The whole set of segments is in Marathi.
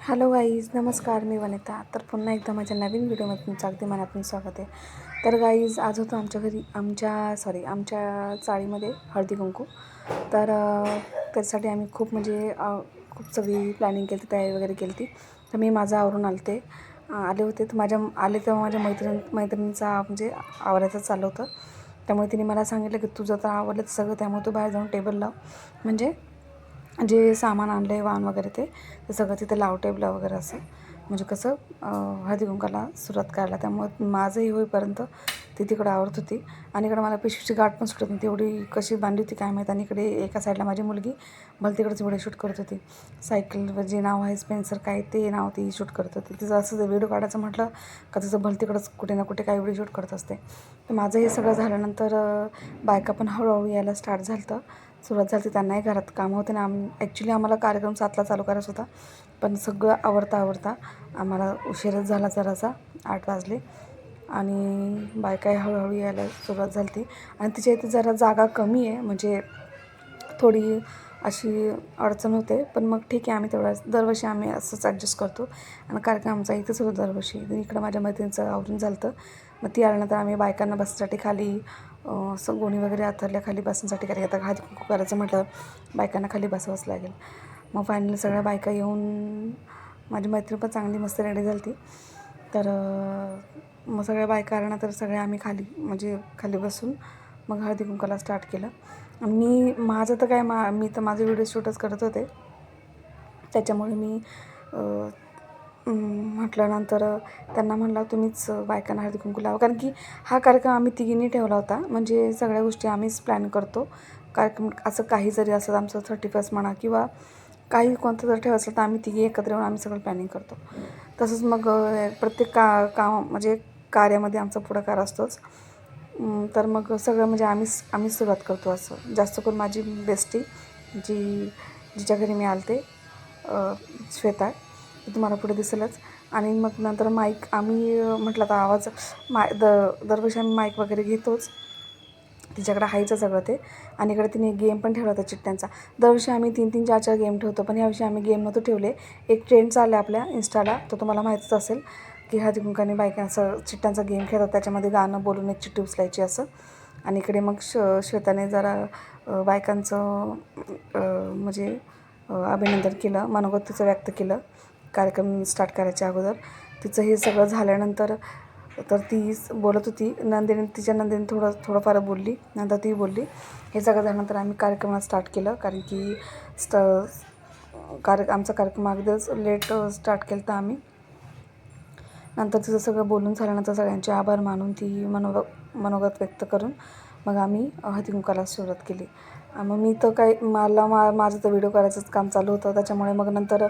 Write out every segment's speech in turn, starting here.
हॅलो गाईज, नमस्कार. मी वनिता. तर पुन्हा एकदा माझ्या नवीन व्हिडिओमध्ये तुमचं अगदी मनातून स्वागत आहे. तर गाईज, आज होतं आमच्या घरी आमच्या चाळीमध्ये हळदी कुंकू. तर त्यासाठी आम्ही खूप सगळी प्लॅनिंग केली होती, तयारी वगैरे केली होती. तर मी माझं आवरून आले होते. तर तेव्हा माझ्या मैत्रिणीचा आवरायचं चाललं होतं. त्यामुळे तिने मला सांगितलं की तुझं तर आवडलं सगळं, त्यामुळे तू बाहेर जाऊन टेबल लाव, म्हणजे जे सामान आणलं आहे वाण वगैरे ते सगळं तिथे लाव टेबला वगैरे, असं म्हणजे कसं हळदी कुंकाला सुरुवात करायला. त्यामुळे माझंही होईपर्यंत ती तिकडं आवरत होती. आणि इकडं मला पिशवीची गाठ पण सुटत नव्हती, एवढी कशी बांधली होती काय माहीत. आणि इकडे एका साईडला माझी मुलगी भलतीकडेच व्हिडिओ शूट करत होती. सायकलवर जे नाव आहे स्पेन्सर काय ते नाव ती शूट करत होती. तिचं असं व्हिडिओ काढायचं म्हटलं का तिचं भलतीकडंच कुठे ना कुठे काही व्हिडिओ शूट करत असते. तर माझं हे सगळं झाल्यानंतर बायका पण हळूहळू यायला स्टार्ट सुरुवात झाली. त्यांनाही घरात कामं होते ना. ॲक्च्युली आम्हाला कार्यक्रम 7ला चालू करायचा होता, पण सगळं आवरता आम्हाला उशीरच झाला जरासा, 8 वाजले. आणि बायकाही हळूहळू यायला सुरुवात झाली. आणि तिच्या इथे जरा जागा कमी आहे, म्हणजे थोडी अशी अडचण होते. पण मग ठीक आहे, आम्ही दरवर्षी आम्ही असंच ॲडजस्ट करतो. आणि कार्यक्रम आमचा इथंच होतो दरवर्षी. इकडं माझ्या मैत्रिणीचं आवरून झालं होतं. मग ती आल्यानंतर आम्ही बायकांना बसण्यासाठी खाली गोणी वगैरे आथरल्या खाली बसण्यासाठी. कारण आता हळदी कुंकू करायचं म्हटलं बायकांना खाली बसावंच लागेल. मग फायनली सगळ्या बायका येऊन, माझी मैत्रीण पण चांगली मस्त रेडी झाली होती. तर मग सगळ्या बायका आल्यानंतर सगळे आम्ही खाली बसून मग हळदी कुंकाला स्टार्ट केलं. मी माझं तर काय मी तर माझे व्हिडिओ शूटच करत होते. त्याच्यामुळे मी म्हटल्यानंतर त्यांना म्हणलं तुम्हीच बायकांना हळदी कुंकू लावा. कारण की हा कार्यक्रम आम्ही तिघींनी ठेवला होता, म्हणजे सगळ्या गोष्टी आम्हीच प्लॅन करतो. कार्यक्रम असं काही जरी असलं, आमचं 31st म्हणा किंवा काही कोणतं जर ठेवायचं तर आम्ही तिघी एकत्र येऊन आम्ही सगळं प्लॅनिंग करतो. तसंच मग प्रत्येक काम म्हणजे कार्यामध्ये आमचा पुढाकार असतोच. तर मग सगळं म्हणजे आम्हीच सुरुवात करतो. असं जास्त करून माझी बेस्टी जिच्या घरी मी आलते, श्वेता, तुम्हाला पुढे दिसेलच. आणि मग नंतर माईक आम्ही म्हटलं तर आवाज दरवर्षी आम्ही माईक वगैरे घेतोच. तिच्याकडे हायचं सगळं ते. आणि इकडे तिने गेम पण ठेवला होता चिट्ट्यांचा. दरवर्षी आम्ही 3-3, 4-4 गेम ठेवतो, पण यावर्षी आम्ही गेम नव्हतो ठेवले. एक ट्रेंड चालला आहे आपल्या इन्स्टाला, तो तुम्हाला माहीतच असेल, की हळदी कुंकाने बायकांचं चिट्ट्यांचा गेम खेळतात. त्याच्यामध्ये गाणं बोलून एक चिठ्ठी उचलायची असं. आणि इकडे मग श्वेताने जरा बायकांचं म्हणजे अभिनंदन केलं, मनोगत तिचं व्यक्त केलं कार्यक्रम स्टार्ट करायच्या अगोदर. तिचं हे सगळं झाल्यानंतर तर ती बोलत होती, तिच्या नंदिनी थोडंफार बोलली, नंतर ती बोलली. हे सगळं झाल्यानंतर आम्ही कार्यक्रमाला स्टार्ट केलं. कारण की आमचा कार्यक्रम अगदीच लेट स्टार्ट केला तर आम्ही. नंतर तिचं सगळं बोलून झाल्यानंतर सगळ्यांचे आभार मानून ती मनोगत व्यक्त करून मग आम्ही हळदी कुंकाला सुरुवात केली. मग मी तर माझं तर व्हिडिओ करायचंच काम चालू होतं. त्याच्यामुळे मग नंतर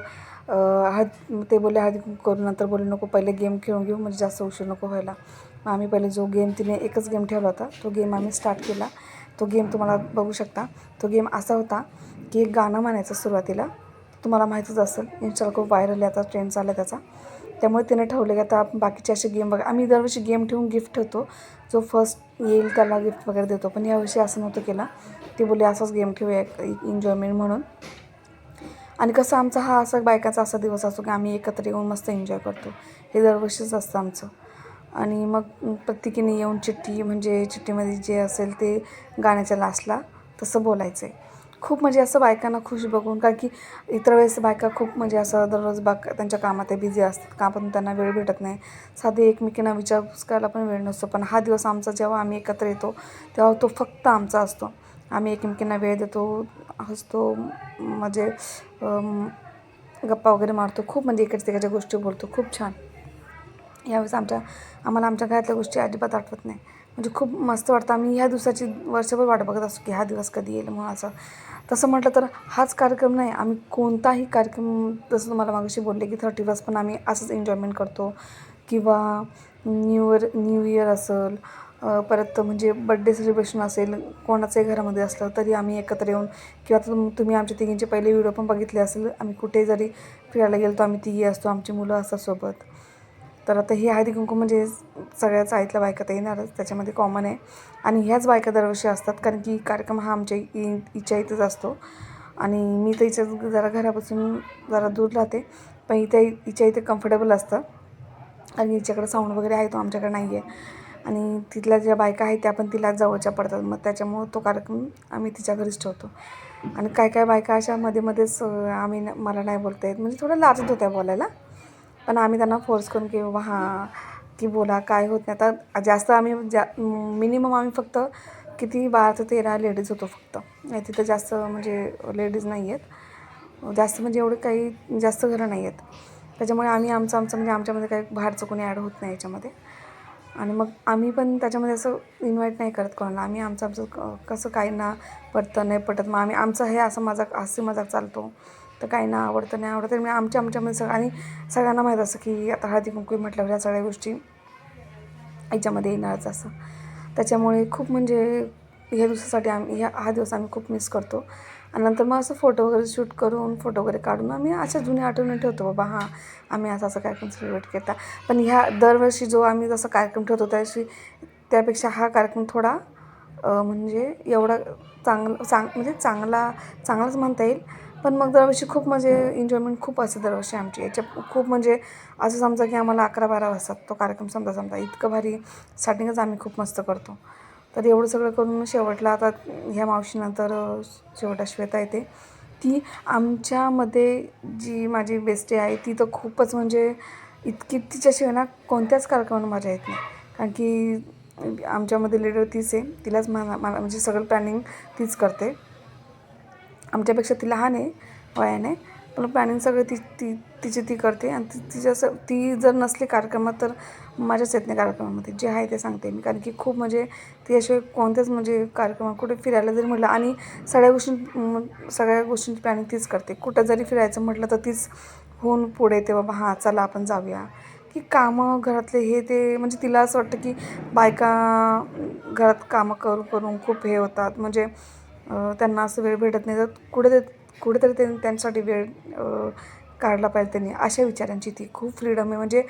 ते बोलले हळदी कुंकू करून, नंतर बोलले नको पहिले गेम खेळून घेऊ, म्हणजे जास्त उशीर नको व्हायला. मग आम्ही पहिले तिने एकच गेम ठेवला होता, तो गेम आम्ही स्टार्ट केला. तो गेम तुम्हाला बघू शकता. तो गेम असा होता की एक गाणं म्हणायचं सुरुवातीला. तुम्हाला माहीतच असेल, इन्स्टाला खूप व्हायरल आहे आता, ट्रेंड चालला त्याचा. त्यामुळे तिने ठेवले की आता बाकीचे असे गेम बघा. आम्ही दरवर्षी गेम ठेवून गिफ्ट ठेवतो, जो फर्स्ट येईल त्याला गिफ्ट वगैरे देतो. पण यावर्षी असं नव्हतं केला. ती बोलली असाच गेम ठेवूया एक एन्जॉयमेंट म्हणून. आणि कसं आमचा हा असा बायकाचा असा दिवस असतो की आम्ही एकत्र येऊन मस्त एन्जॉय करतो. हे दरवर्षीच असतं आमचं. आणि मग प्रत्येकीने येऊन चिठ्ठीमध्ये जे असेल ते गाण्याच्या लास्टला तसं बोलायचं आहे. खूप म्हणजे असं बायकांना खुश बघून, कारण की इतर वेळेस बायका खूप म्हणजे असं दररोज त्यांच्या कामात ते बिझी असतात, कामातून त्यांना वेळ भेटत नाही. साधे एकमेकींना विचारपूस करायला पण वेळ नसतो. पण हा दिवस आमचा जेव्हा आम्ही एकत्र येतो तेव्हा तो फक्त आमचा असतो. आम्ही एकमेकींना वेळ देतो, हसतो, म्हणजे गप्पा वगैरे मारतो. खूप म्हणजे इकडच्या तिकडच्या गोष्टी बोलतो. खूप छान. यावेळेस आम्हाला आमच्या घरातल्या गोष्टी अजिबात आठवत नाही. म्हणजे खूप मस्त वाटतं. आम्ही ह्या दिवसाची वर्षभर वाट बघत असतो की हा दिवस कधी येईल म्हणून. तसं म्हटलं तर हाच कार्यक्रम नाही, आम्ही कोणताही कार्यक्रम, जसं तुम्हाला मागाशी बोलले की 31st पण आम्ही असंच एन्जॉयमेंट करतो. किंवा न्यू इयर असेल, परत म्हणजे बड्डे सेलिब्रेशन असेल, कोणाचंही घरामध्ये असलं तरी आम्ही एकत्र येऊन, किंवा तुम्ही आमच्या तिघींचे पहिले व्हिडिओ पण बघितले असेल, आम्ही कुठे जरी फिरायला गेलो तर आम्ही तिघी असतो, आमची मुलं असतात सोबत. तर आता ही हळदी कुंकू म्हणजे सगळ्या चाळीतल्या बायका तर येणारच, त्याच्यामध्ये कॉमन आहे. आणि ह्याच बायका दरवर्षी असतात, कारण की कार्यक्रम हा आमच्या हिच्या इथेच असतो. आणि मी तर हिच्या जरा घरापासून जरा दूर राहते, पण हिच्या इथे कम्फर्टेबल असतं आणि हिच्याकडे साऊंड वगैरे आहे, तो आमच्याकडे नाही आहे. आणि तिथल्या ज्या बायका आहेत त्या पण तिला जवळच्या पडतात, मग त्याच्यामुळं तो कार्यक्रम आम्ही तिच्या घरीच ठेवतो. आणि काय बायका अशा मध्येच मला नाही बोलता येत, म्हणजे थोडं लाजत होत्या बोलायला, पण आम्ही त्यांना फोर्स करून की बाबा हां की बोला, काय होत नाही. आता जास्त आम्ही मिनिमम आम्ही फक्त किती 12 ते 13 लेडीज होतो फक्त, नाही तिथं जास्त म्हणजे लेडीज नाही आहेत जास्त, म्हणजे एवढे काही जास्त घरं नाही आहेत. त्याच्यामुळे आम्ही आमचं म्हणजे आमच्यामध्ये काही बाहेरचं कोणी ॲड होत नाही याच्यामध्ये. आणि मग आम्ही पण त्याच्यामध्ये असं इन्व्हाइट नाही करत कोणाला. आम्ही आमचं कसं काहींना पटतं नाही पटत, मग आम्ही आमचं हे असं हास्य मजाक चालतो, तर काहींना आवडतं नाही आवडतं, तर मी आमच्यामध्ये आणि सगळ्यांना माहीत असं की आता हळदी कुंकू म्हटल्यावर ह्या सगळ्या गोष्टी याच्यामध्ये येणारच असं. त्याच्यामुळे खूप म्हणजे ह्या दिवसासाठी हा दिवस आम्ही खूप मिस करतो. आणि नंतर मग असं फोटो वगैरे शूट करून, फोटो वगैरे काढून आम्ही अशा जुन्या आठवणी ठेवतो, बाबा हां आम्ही असा कार्यक्रम सेलिब्रेट केला. पण ह्या दरवर्षी जो आम्ही जसा कार्यक्रम ठेवतो त्यापेक्षा हा कार्यक्रम थोडा म्हणजे एवढा म्हणजे चांगलाच म्हणता येईल. पण मग दरवर्षी खूप म्हणजे एन्जॉयमेंट खूप असते दरवर्षी आमची. खूप म्हणजे असं समजा की आम्हाला 11-12 वाजतात तो कार्यक्रम समजा इतकं भारी स्टार्टिंगच आम्ही खूप मस्त करतो. तर एवढं सगळं करून शेवटला आता ह्या मावशीनंतर शेवटा श्वेता येते. ती आमच्यामध्ये जी माझी बेस्टी आहे ती तर खूपच म्हणजे इतकी, तिच्याशिवाय ना कोणत्याच कार्यक्रमाला मजा येत नाही. कारण की आमच्यामध्ये लीडर तीच आहे, तिलाच मला म्हणजे सगळं प्लॅनिंग तीच करते. आमच्यापेक्षा ती लहान आहे वयाने, पण प्लॅनिंग सगळं ती करते. आणि ती जर नसली कार्यक्रमात तर मजाच येत नाही कार्यक्रमामध्ये, जे आहे ते सांगते मी. कारण की खूप म्हणजे तिच्याशिवाय कोणत्याच म्हणजे कार्यक्रमात कुठे फिरायला जरी म्हटलं, आणि सगळ्या गोष्टींची प्लॅनिंग तीच करते. कुठं जरी फिरायचं म्हटलं तर तीच होऊन पुढे येते, बाबा हां चला आपण जाऊया. की कामं घरातले हे ते, म्हणजे तिला असं वाटतं की बायका घरात कामं करून खूप हे होतात, म्हणजे त्यांना असं वेळ भेटत नाही, तर कुठेतरी त्यांच्यासाठी वेळ काढला पाहिजे त्यांनी, अशा विचारांची ती खूप फ्रीडम आहे. म्हणजे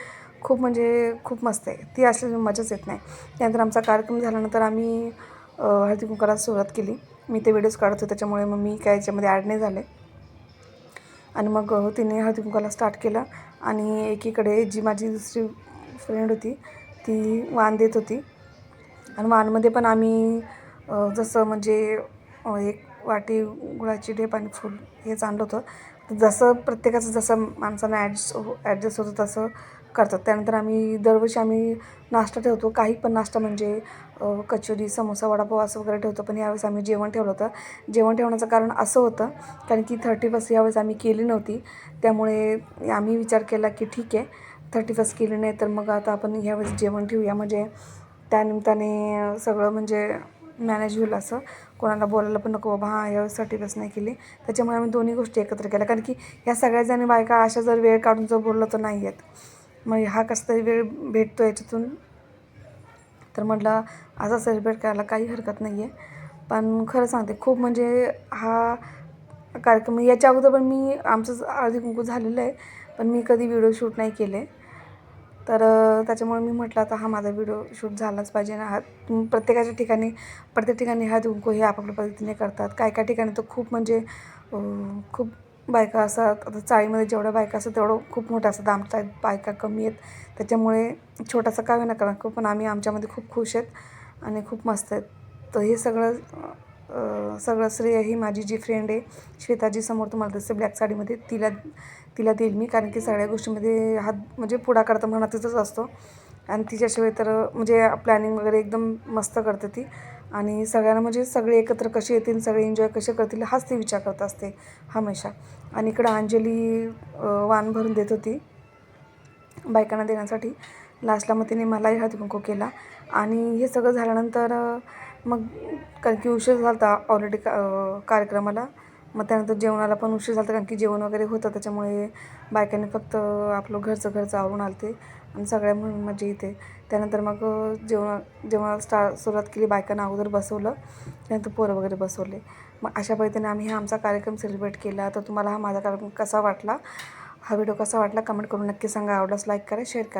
खूप मस्त आहे ती, असली मजाच येत नाही. त्यानंतर आमचा कार्यक्रम झाल्यानंतर आम्ही हळदी कुंकवाला सुरुवात केली. मी ते व्हिडिओज काढतो त्याच्यामुळे मग मी काय याच्यामध्ये ॲड नाही झाले. आणि मग तिने हळदी कुंकवाला स्टार्ट केलं. आणि एकीकडे जी माझी दुसरी फ्रेंड होती ती वाण देत होती. आणि वाणमध्ये पण आम्ही जसं म्हणजे एक वाटी गुळाची ढेप आणि फूल हेच आणलं होतं. जसं प्रत्येकाचं जसं माणसांना ॲडजस्ट होतं तसं करतात. त्यानंतर दरवर्षी आम्ही नाश्ता ठेवतो, काही पण नाश्ता, म्हणजे कचोरी, समोसा, वडापाव असं वगैरे ठेवतो. पण यावेळेस आम्ही जेवण ठेवलं होतं. जेवण ठेवण्याचं कारण असं होतं कारण की 31st यावेळेस आम्ही केली नव्हती, त्यामुळे आम्ही विचार केला की ठीक आहे 31st केली नाही तर मग आता आपण ह्यावेळेस जेवण ठेवूया, म्हणजे त्यानिमित्ताने सगळं म्हणजे मॅनेज होईल, असं कोणाला बोलायला पण नको बाबा हां यावेळेस 31st नाही केली. त्याच्यामुळे आम्ही दोन्ही गोष्टी एकत्र केल्या. कारण की ह्या सगळ्याजणी बायका अशा जर वेळ काढून जर बोललं तर नाही आहेत, मग हा कसा तरी वेळ भेटतो याच्यातून, तर म्हटलं असं सेलिब्रेट करायला काही हरकत नाही आहे. पण खरं सांगते खूप म्हणजे हा कार्यक्रम याच्या अगोदर पण आमचं हळदी कुंकू झालेलं आहे, पण मी कधी व्हिडिओ शूट नाही केले. तर त्याच्यामुळे मी म्हटलं आता हा माझा व्हिडिओ शूट झालाच पाहिजे ना. प्रत्येक ठिकाणी हळदी कुंकू हे आपापल्या पद्धतीने करतात. काय ठिकाणी तर खूप म्हणजे खूप बायका असतात. आता चाळीमध्ये जेवढ्या बायका असतात तेवढं खूप मोठ्या असतात, आमच्या बायका कमी आहेत. त्याच्यामुळे छोटासा का होईना करा, पण आम्ही आमच्यामध्ये खूप खुश आहेत आणि खूप मस्त आहेत. तर हे सगळं श्रेय ही माझी जी फ्रेंड आहे श्वेताजी, समोर तुम्हाला दिसते ब्लॅक साडीमध्ये, तिला देईल मी. कारण की सगळ्या गोष्टीमध्ये म्हणजे पुढाकार तर म्हणा तिथंच असतो. आणि तिच्याशिवाय तर म्हणजे प्लॅनिंग वगैरे एकदम मस्त करते ती. आणि सगळ्यांना म्हणजे सगळे एकत्र कसे येतील, सगळे एन्जॉय कसे करतील हाच ती विचार करत असते हमेशा. आणि इकडं अंजली वाण भरून देत होती बायकांना देण्यासाठी. लास्टला मग तिने मलाही हळदी कुंकू केला. आणि हे सगळं झाल्यानंतर मग कारण की उशीर झाला होता ऑलरेडी कार्यक्रमाला, मग त्यानंतर जेवणाला पण उशीर झाला होता, कारण की जेवण वगैरे होतं. त्याच्यामुळे बायकांनी फक्त आपलं घरचं आवरून आलते आणि सगळ्या म्हणून मजा येते. त्यानंतर मग जेवणाला सुरुवात केली. बायकांना अगोदर बसवलं, त्यानंतर पोरं वगैरे बसवले. मग अशा पद्धतीने आम्ही हा आमचा कार्यक्रम सेलिब्रेट केला. तर तुम्हाला हा माझा कार्यक्रम कसा वाटला, हा व्हिडिओ कसा वाटला कमेंट करून नक्की सांगा. आवडल्यास लाईक करा, शेअर करा.